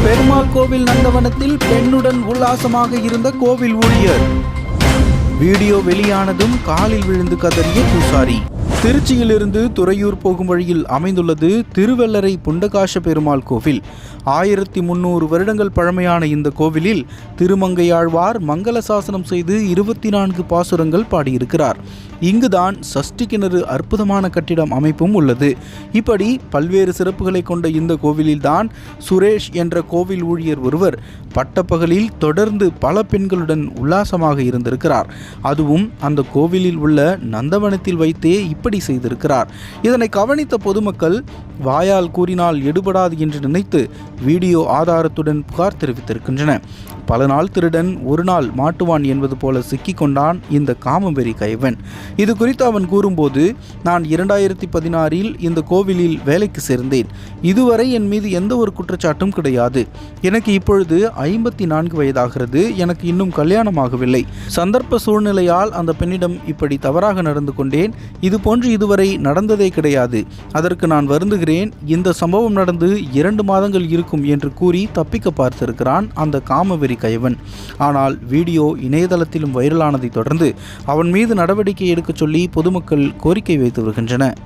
பெருமாள் கோவில் நந்தவனத்தில் பெண்ணுடன் உல்லாசமாக இருந்த கோவில் ஊழியர். வீடியோ வெளியானதும் காலில் விழுந்து கதறிய பூசாரி. திருச்சியிலிருந்து துறையூர் போகும் வழியில் அமைந்துள்ளது திருவெள்ளரை புண்டகாச பெருமாள் கோவில். 1300 வருடங்கள் பழமையான இந்த கோவிலில் திருமங்கையாழ்வார் மங்கள சாசனம் செய்து 24 பாசுரங்கள் பாடியிருக்கிறார். இங்குதான் சஷ்டி கிணறு அற்புதமான கட்டிடம் அமைப்பும் உள்ளது. இப்படி பல்வேறு சிறப்புகளை கொண்ட இந்த கோவிலில்தான் சுரேஷ் என்ற கோவில் ஊழியர் ஒருவர் பட்டப்பகலில் தொடர்ந்து பல பெண்களுடன் உல்லாசமாக இருந்திருக்கிறார். அதுவும் அந்த கோவிலில் உள்ள நந்தவனத்தில் வைத்தே இப்படி செய்திருக்கிறார். இதனை கவனித்த பொதுமக்கள் வாயால் கூறினால் எடுபடாது என்று நினைத்து வீடியோ ஆதாரத்துடன் புகார் தெரிவித்திருக்கின்றன. பல நாள் திருடன் ஒரு நாள் மாட்டுவான் என்பது போல சிக்கிக்கொண்டான் இந்த காமவெறி கைவன். இது குறித்து அவன் கூறும்போது, நான் 2016இல் இந்த கோவிலில் வேலைக்கு சேர்ந்தேன். இதுவரை என் மீது எந்த ஒரு குற்றச்சாட்டும் கிடையாது. எனக்கு இப்பொழுது 54 வயதாகிறது. எனக்கு இன்னும் கல்யாணமாகவில்லை. சந்தர்ப்ப சூழ்நிலையால் அந்த பெண்ணிடம் இப்படி தவறாக நடந்து கொண்டேன். இது போன்று இதுவரை நடந்ததே கிடையாது. அதற்கு நான் வருந்துகிறேன். இந்த சம்பவம் நடந்து 2 மாதங்கள் இருக்கும் என்று கூறி தப்பிக்க பார்த்திருக்கிறான் அந்த காமவெறி கைவன். ஆனால் வீடியோ இணையதளத்திலும் வைரலானதை தொடர்ந்து அவன் மீது நடவடிக்கை எடுக்க சொல்லி பொதுமக்கள் கோரிக்கை வைத்து வருகின்றனர்.